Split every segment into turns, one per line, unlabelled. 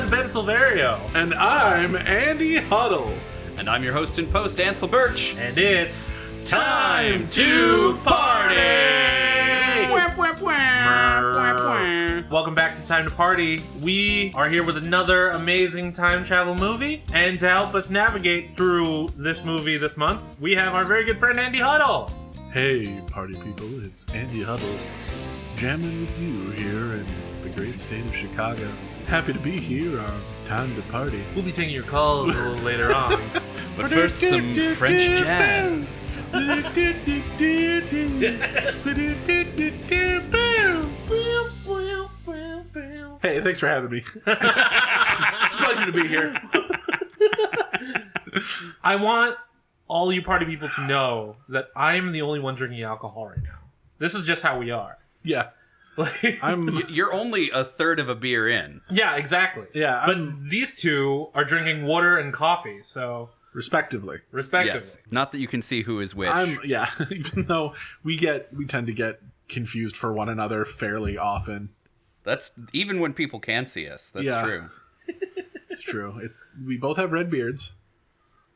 Ben Silverio.
And I'm Andy Huddle.
And I'm your host and post, Ansel Birch.
And it's time to party! Welcome back to Time to Party. We are here with another amazing time travel movie. And to help us navigate through this movie this month, we have our very good friend Andy Huddle.
Hey, party people, it's Andy Huddle, jamming with you here in the great state of Chicago. Happy to be here on Time to Party.
We'll be taking your calls a little later on.
But first, some French jazz.
Hey, thanks for having me. It's a pleasure to be here.
I want all you party people to know that I'm the only one drinking alcohol right now. This is just how we are.
Yeah.
Like,
You're only a third of a beer in.
yeah, exactly.
Yeah,
But these two are drinking water and coffee, so
respectively.
respectively.
Yes. Not that you can see who is which.
Even though we tend to get confused for one another fairly often.
That's even when people can see us. That's
Yeah.
true.
It's true. We both have red beards.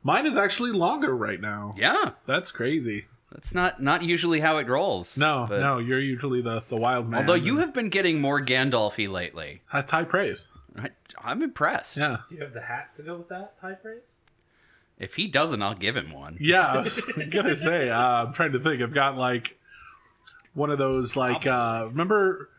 Mine is actually longer right now.
Yeah.
That's crazy.
That's not usually how it rolls.
No, you're usually the wild man.
Although you have been getting more Gandalf-y lately.
That's high praise.
I'm impressed.
Yeah.
Do you have the hat to go with that high praise?
If he doesn't, I'll give him one.
Yeah, I was gonna say, I'm trying to think. I've got like one of those like remember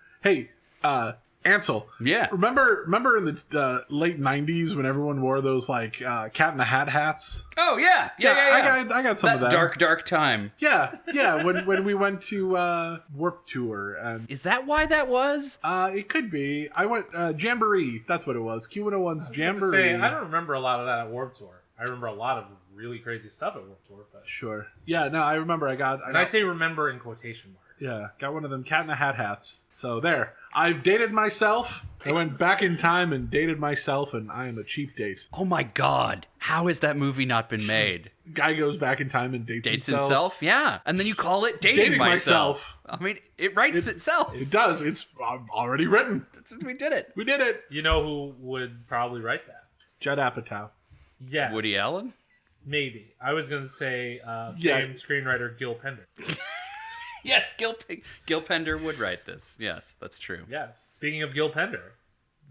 Ansel.
Yeah.
Remember in the late 90s when everyone wore those like Cat in the Hat hats?
Oh, yeah. Yeah.
I got some
That
of that.
dark time.
Yeah. When we went to Warped Tour, and
Is that why that was?
it could be. I went Jamboree. That's what it was. Q101's Jamboree.
Say, I don't remember a lot of that at Warped Tour. I remember a lot of really crazy stuff at Warped Tour, but
Sure. Yeah. No, I remember.
I say remember in quotation marks.
Yeah, got one of them Cat in the Hat hats. So there. I've dated myself. I went back in time and dated myself, and I am a cheap date.
Oh my god. How has that movie not been made?
Guy goes back in time and dates
himself? Yeah. And then you call it dating myself. I mean, it writes itself.
It does. It's already written.
We did it.
We did it.
You know who would probably write that?
Judd Apatow.
Yes.
Woody Allen?
Maybe. I was going to say
Yeah.
famed screenwriter Gil Pender.
Yes, Gil Pender would write this. Yes, that's true.
Yes. Speaking of Gil Pender,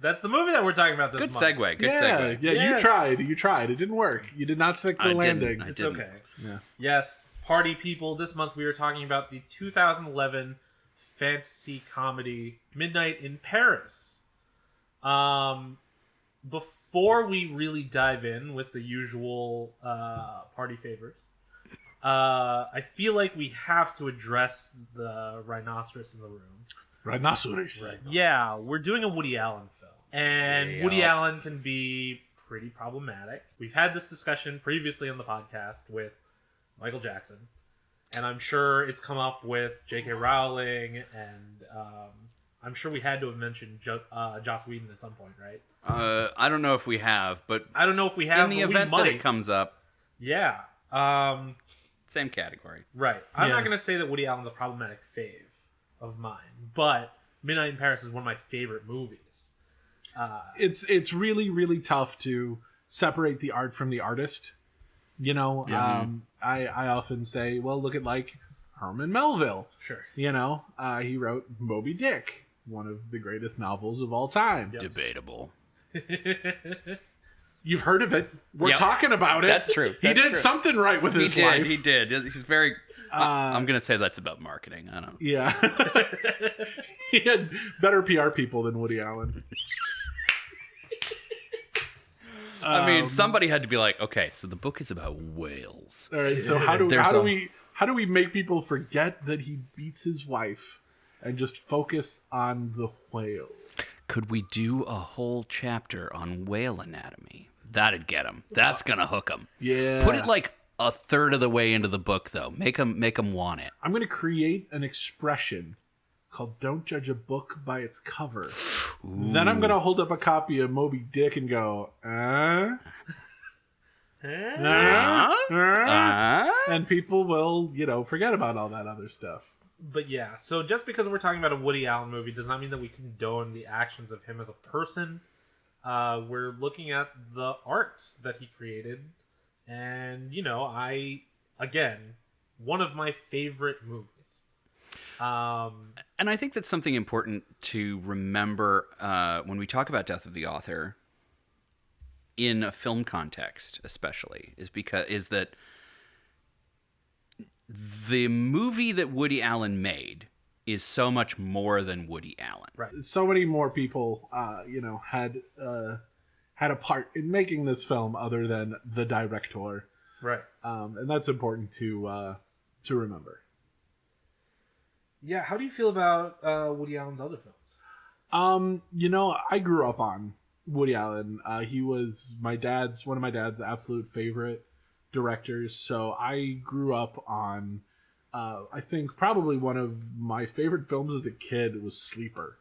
that's the movie that we're talking about this
Good
month.
segue. Good
Yeah,
segue.
yeah.
Yes.
You tried. It didn't work. You did not stick the
I didn't.
landing.
I
It's
didn't.
okay.
Yeah.
Yes, party people. This month we are talking about the 2011 fantasy comedy Midnight in Paris. Before we really dive in with the usual party favors, I feel like we have to address the rhinoceros in the room.
Rhinoceros.
Yeah, we're doing a Woody Allen film. And
Yeah.
Woody Allen can be pretty problematic. We've had this discussion previously on the podcast with Michael Jackson. And I'm sure it's come up with J.K. Rowling. And I'm sure we had to have mentioned Joss Whedon at some point, right?
I don't know if we have, but
I don't know if we have.
in the
but we
event that
might.
it comes up,
Yeah.
same category.
Right. I'm
Yeah.
not going to say that Woody Allen's a problematic fave of mine. But Midnight in Paris is one of my favorite movies.
It's really, really tough to separate the art from the artist. You know,
Yeah.
I often say, well, look at like Herman Melville.
Sure.
You know, he wrote Moby Dick, one of the greatest novels of all time.
Yep.
Debatable.
You've heard of it. We're
Yep.
talking about it.
That's true.
He
That's
did
true.
something right with his life.
He did. He's very... I'm going to say that's about marketing. I don't know.
Yeah. He had better PR people than Woody Allen.
I mean, somebody had to be like, okay, so the book is about whales.
All right, so how do we make people forget that he beats his wife and just focus on the whale?
Could we do a whole chapter on whale anatomy? That'd get him. That's going to hook him.
Yeah.
Put it like a third of the way into the book, though. Make them want it.
I'm going to create an expression called "Don't judge a book by its cover."
Ooh.
Then I'm going to hold up a copy of Moby Dick and go, and people will, forget about all that other stuff.
But yeah, so just because we're talking about a Woody Allen movie does not mean that we condone the actions of him as a person. we're looking at the arts that he created, and again, one of my favorite movies.
And I think that's something important to remember when we talk about Death of the Author, in a film context especially, is that the movie that Woody Allen made is so much more than Woody Allen.
Right.
So many more people, had a part in making this film other than the director.
Right.
And that's important to remember.
Yeah. How do you feel about Woody Allen's other films?
I grew up on Woody Allen. He was one of my dad's absolute favorite directors. So I grew up on, I think probably one of my favorite films as a kid was Sleeper.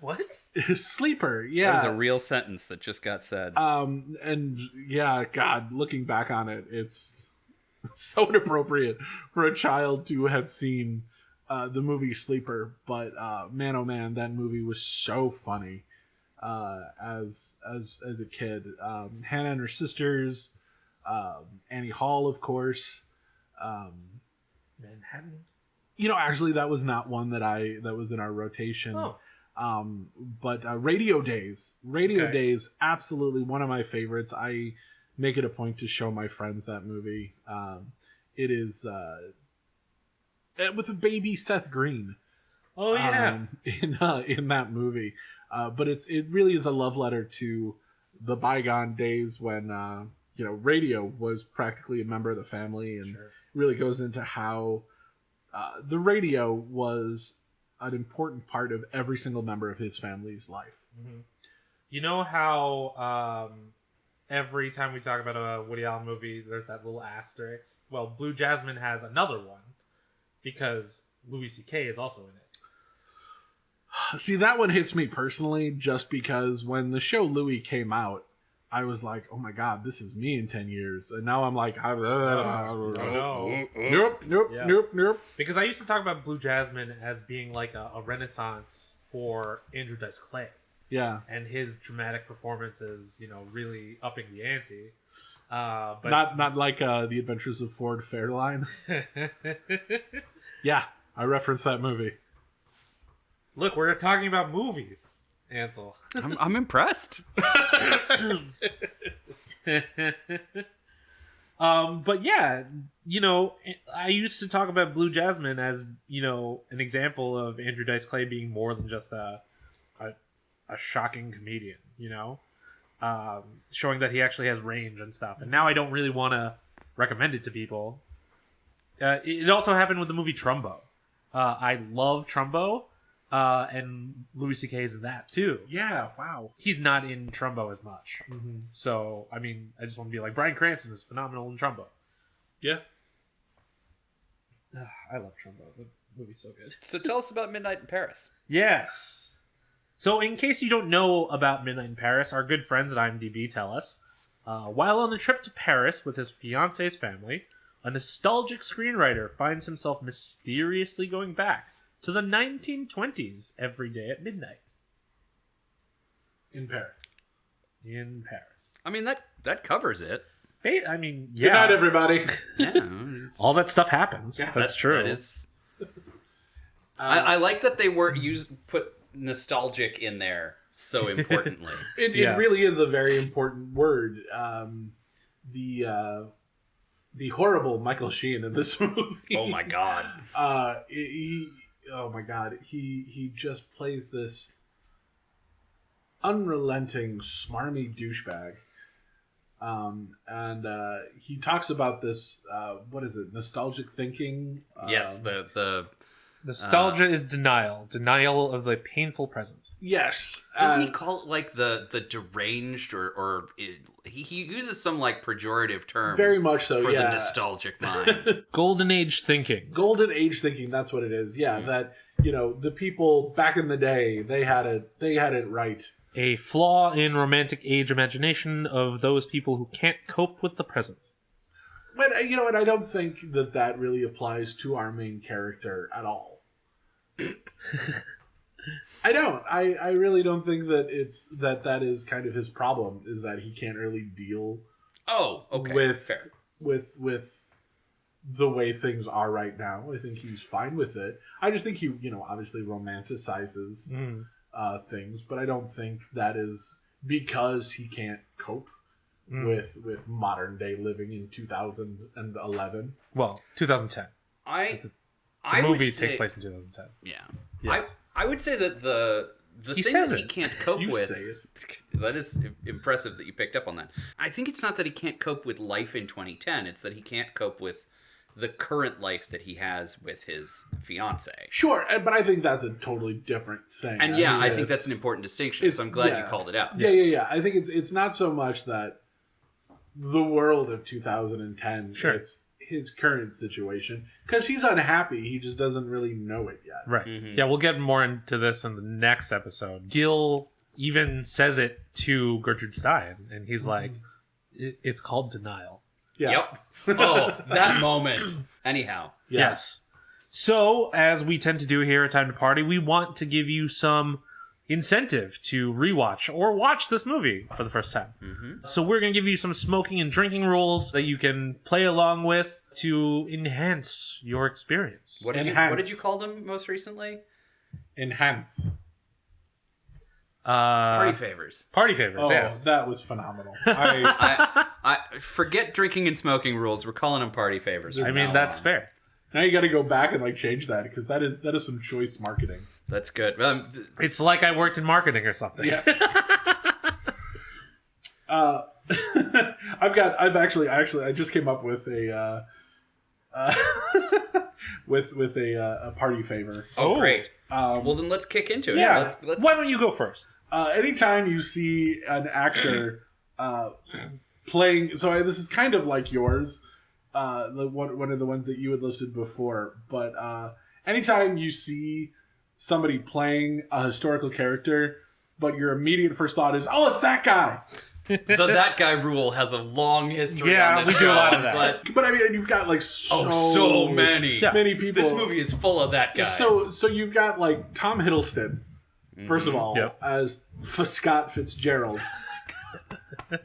What?
Sleeper, yeah.
That was a real sentence that just got said.
And yeah, God, looking back on it, it's so inappropriate for a child to have seen the movie Sleeper. But man, oh man, that movie was so funny as a kid. Hannah and her sisters, Annie Hall, of course.
Manhattan.
Actually, that was not one that was in our rotation.
Oh.
But Radio Days.
Okay.
Days, absolutely one of my favorites. I make it a point to show my friends that movie. It is with a baby Seth Green.
Oh yeah.
In that movie. But it really is a love letter to the bygone days when radio was practically a member of the family, and
Sure.
really goes into how the radio was an important part of every single member of his family's life.
Mm-hmm. You know how every time we talk about a Woody Allen movie, there's that little asterisk? Well, Blue Jasmine has another one because Louis C.K. is also in it.
See, that one hits me personally just because when the show Louis came out, I was like, oh my God, this is me in 10 years. And now I'm like,
no.
Nope.
Because I used to talk about Blue Jasmine as being like a renaissance for Andrew Dice Clay.
Yeah.
And his dramatic performances, really upping the ante. But
Not like The Adventures of Ford Fairline. Yeah, I referenced that movie.
Look, we're talking about movies, Ansel.
I'm impressed.
But yeah, I used to talk about Blue Jasmine as, an example of Andrew Dice Clay being more than just a shocking comedian, showing that he actually has range and stuff. And now I don't really want to recommend it to people. It also happened with the movie Trumbo. I love Trumbo. And Louis C.K. is in that too.
Yeah, wow.
He's not in Trumbo as much.
Mm-hmm.
So, I just want to be like, Bryan Cranston is phenomenal in Trumbo.
Yeah.
I love Trumbo. The movie's so good.
So tell us about Midnight in Paris.
Yes. So, in case you don't know about Midnight in Paris, our good friends at IMDb tell us, while on a trip to Paris with his fiance's family, a nostalgic screenwriter finds himself mysteriously going back to the 1920s every day at midnight.
In Paris.
In Paris.
That covers it.
Hey, yeah.
Good night, everybody.
Yeah.
All that stuff happens.
Yeah,
That's true.
That is. I like that they put nostalgic in there so importantly.
It
Yes.
really is a very important word. The horrible Michael Sheen in this movie.
Oh my God.
Oh my God, he just plays this unrelenting, smarmy douchebag. And he talks about this, what is it, nostalgic thinking?
Yes, the
Nostalgia is denial. Denial of the painful present.
Yes.
doesn't he call it like the deranged or he uses some like pejorative term
Very much so,
for
yeah.
the nostalgic mind.
Golden Age thinking.
Golden Age thinking, that's what it is. Yeah, that, the people back in the day, they had it right.
A flaw in romantic age imagination of those people who can't cope with the present.
But, and I don't think that really applies to our main character at all. I don't. I really don't think that that is kind of his problem, is that he can't really deal with
fair.
with the way things are right now. I think he's fine with it. I just think he, obviously romanticizes things, but I don't think that is because he can't cope with modern day living in 2011.
Well, 2010. The movie takes place in 2010.
Yeah.
Yes.
I would say that the
He
thing
says
that he
it.
can't cope
You
with.
say it.
That is impressive that you picked up on that. I think it's not that he can't cope with life in 2010. It's that he can't cope with the current life that he has with his fiance.
Sure, but I think that's a totally different thing.
And I think that's an important distinction. So I'm glad you called it out.
Yeah. I think it's not so much that the world of 2010.
Sure.
It's his current situation, because he's unhappy. He just doesn't really know it yet.
Right.
Mm-hmm.
Yeah, we'll get more into this in the next episode. Gil even says it to Gertrude Stein, and he's like, it's called denial.
Yeah.
Yep. Oh, that moment. Anyhow.
Yeah.
Yes. So, as we tend to do here at Time to Party, we want to give you some incentive to rewatch or watch this movie for the first time. So we're going to give you some smoking and drinking rules that you can play along with to enhance your experience.
What did you call them most recently?
Enhance.
Party favors.
Party favors,
Oh,
yes.
that was phenomenal.
I forget drinking and smoking rules. We're calling them party favors.
I mean, that's fair.
Now you got to go back and change that, because that is some choice marketing.
That's good.
It's like I worked in marketing or something.
Yeah. I just came up with a with a party favor.
Oh, great.
Well,
then let's kick into it.
Yeah.
Let's
Why don't you go first?
anytime you see an actor playing, so this is kind of like yours, one of the ones that you had listed before, but anytime you see somebody playing a historical character, but your immediate first thought is, oh, it's that guy.
that guy rule has a long history.
Yeah,
on this
we do a
show,
lot of that.
But I mean, you've got like
so many.
Yeah.
many people.
This movie is full of that guy.
So you've got like Tom Hiddleston, first of all,
Yep.
as Scott Fitzgerald.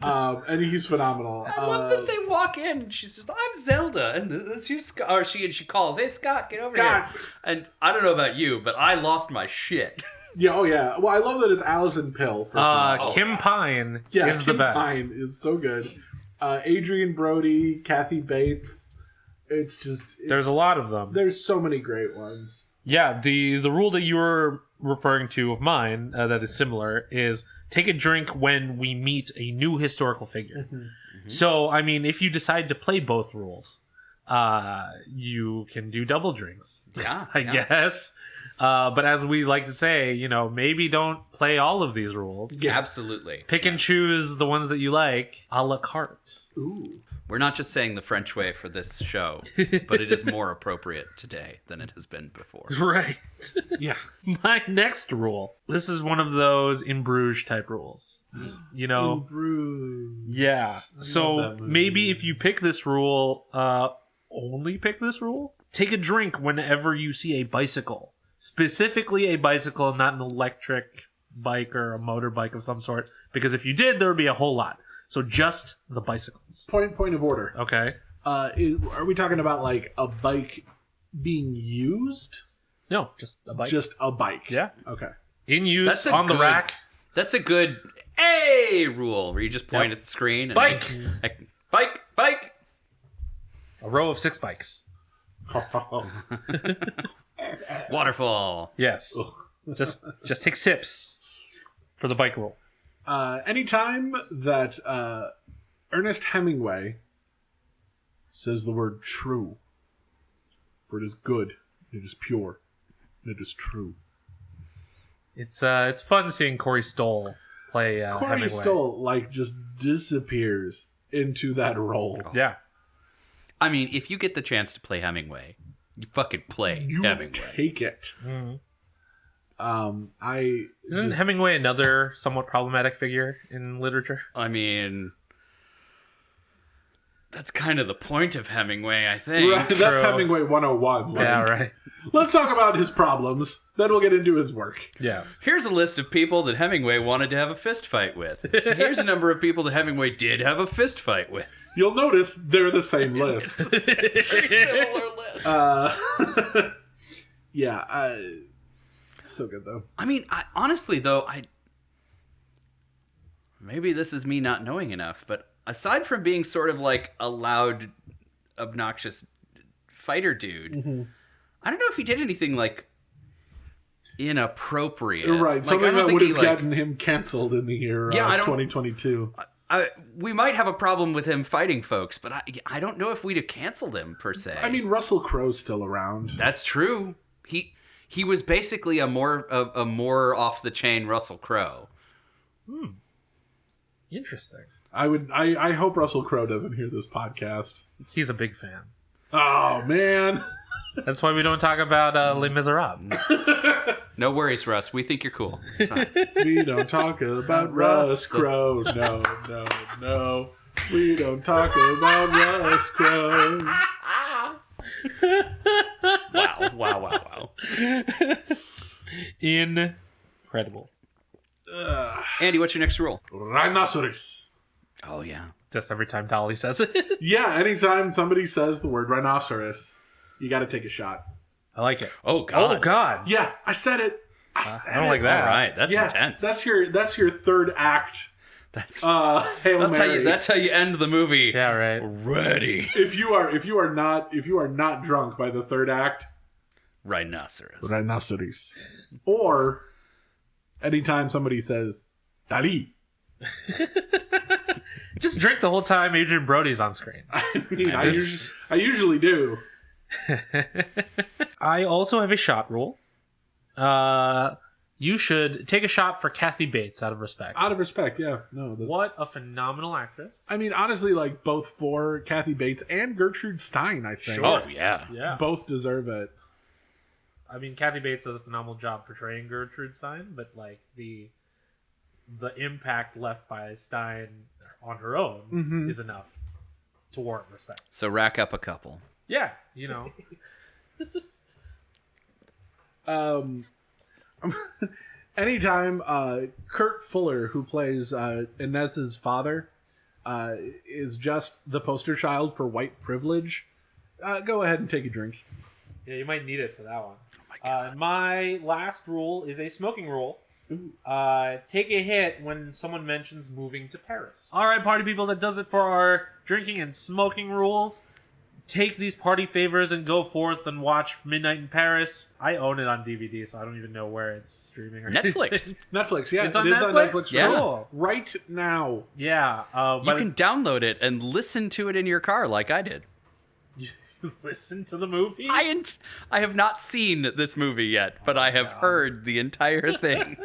And he's phenomenal.
I love that they walk in and she's just, I'm Zelda, and she's Scott, or she calls, hey Scott, get over
Scott.
here. And I don't know about you, but I lost my shit.
Yeah, oh yeah. Well, I love that it's Alison Pill. First of all.
Kim Pine
Yeah,
is
Kim
the best.
Pine is so good. Adrian Brody, Kathy Bates. There's
There's a lot of them.
There's so many great ones.
Yeah, the rule that you were referring to of mine that is similar is take a drink when we meet a new historical figure. So, I mean, if you decide to play both rules, you can do double drinks,
Yeah.
I guess. But as we like to say, maybe don't play all of these rules.
Yeah.
Absolutely.
Pick and choose the ones that you like a la carte.
Ooh.
We're not just saying the French way for this show, but it is more appropriate today than it has been before.
Right.
Yeah.
My next rule. This is one of those in Bruges type rules.
Bruce.
Yeah. So
that movie.
maybe if you pick this rule, only pick this rule. Take a drink whenever you see a bicycle. Specifically a bicycle, not an electric bike or a motorbike of some sort. Because if you did, there would be a whole lot. So just the bicycles.
Point of order.
Okay.
Are we talking about like a bike being used?
No, just a bike.
Just a bike.
Yeah.
Okay.
In use,
That's a
on the
good-
rack.
That's a good A rule where you just point at the screen. And
Bike.
Bike.
A row of 6 bikes.
Waterfall.
Yes. Just take sips for the bike rule.
Anytime that Ernest Hemingway says the word true, for it is good, it is pure, and it is true.
It's fun seeing Corey Stoll play
Corey
Hemingway.
Stoll just disappears into that role.
Yeah.
I mean, if you get the chance to play Hemingway, you fucking play
You
Hemingway.
take it.
Isn't Hemingway another somewhat problematic figure in literature?
I mean, That's kind of the point of Hemingway, I think.
Right, that's Hemingway 101. Like,
Yeah, right.
Let's talk about his problems, then we'll get into his work.
Yes.
Here's a list of people that Hemingway wanted to have a fist fight with. Here's a number of people that Hemingway did have a fist fight with.
You'll notice they're the same list.
Very similar list.
Yeah, it's so good though.
I mean, honestly, though, maybe this is me not knowing enough, but aside from being sort of like a loud, obnoxious fighter dude, I don't know if he did anything like inappropriate.
Right,
Like,
something
I don't
that
think
would have
he,
gotten him canceled in the year 2022.
we might have a problem with him fighting folks, but I don't know if we'd have canceled him per se.
I mean, Russell Crowe's still around.
That's true. He was basically a more off the chain Russell Crowe.
Interesting.
I hope Russell Crowe doesn't hear this podcast.
He's a big fan.
Oh man.
That's why we don't talk about Les Miserables.
No worries, Russ. We think you're cool. It's fine.
We don't talk about Russ Crowe. No. We don't talk about Russ Crowe.
Wow.
Incredible.
Andy, what's your next rule?
Rhinoceros.
Oh, yeah.
Just every time Dolly says it.
Yeah, anytime somebody says the word rhinoceros, you got to take a shot.
I like it.
Oh, God.
Oh, God.
Yeah, I said it. I
don't like that.
All right. That's intense.
That's your third act.
That's
Hail Mary.
that's how you end the movie.
Yeah, right.
Ready.
If you are not drunk by the third act,
Rhinoceros.
Or anytime somebody says Dali.
Just drink the whole time Adrian Brody's on screen.
I mean, I usually do.
I also have a shot rule. You should take a shot for Cathy Bates out of respect.
Out of respect, yeah. No,
What a phenomenal actress.
I mean, honestly, like both for Cathy Bates and Gertrude Stein, I think.
Sure.
Oh, yeah.
Yeah.
Both deserve it.
I mean, Cathy Bates does a phenomenal job portraying Gertrude Stein, but like the impact left by Stein on her own is enough to warrant respect.
So rack up a couple.
Yeah, you know.
Anytime Kurt Fuller, who plays Inez's father, is just the poster child for white privilege, go ahead and take a drink.
Yeah, you might need it for that one.
Oh my God.
My last rule is a smoking rule. Take a hit when someone mentions moving to Paris. All right, party people, that does it for our drinking and smoking rules. Take these party favors and go forth and watch Midnight in Paris. I own it on DVD, so I don't even know where it's streaming. Or
Netflix.
Netflix, yeah.
It's on
it is
Netflix?
on Netflix
Yeah.
Cool.
right now.
Yeah.
You can download it and listen to it in your car like I did.
listen to the movie.
I have not seen this movie yet, but I have heard the entire thing.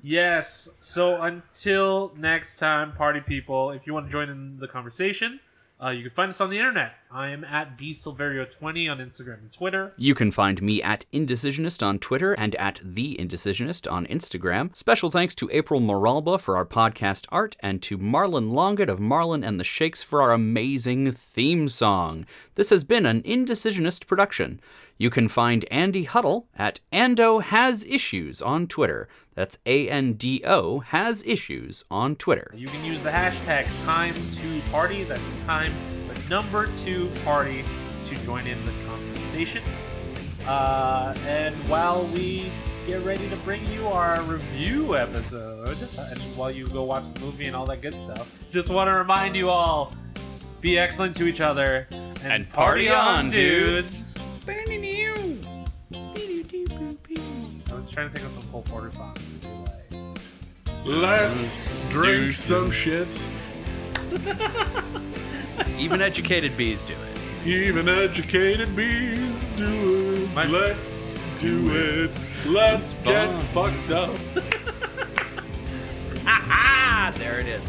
Yes. So until next time, party people, if you want to join in the conversation, you can find us on the internet. I am at bsilverio20 on Instagram and Twitter.
You can find me at Indecisionist on Twitter and at The Indecisionist on Instagram. Special thanks to April Moralba for our podcast art and to Marlon Longett of Marlon and the Shakes for our amazing theme song. This has been an Indecisionist production. You can find Andy Huddle at Ando Has Issues on Twitter. That's ANDO Has Issues on Twitter.
You can use the hashtag time2party. That's time, the number 2 party, to join in the conversation. And while we get ready to bring you our review episode, and while you go watch the movie and all that good stuff, just want to remind you all, be excellent to each other and party on, dudes. I was trying to think of some Cole Porter songs to be like,
Let's drink some shit.
Even educated bees do it.
Even educated bees do it. Let's do it. Let's get fucked up.
There it is.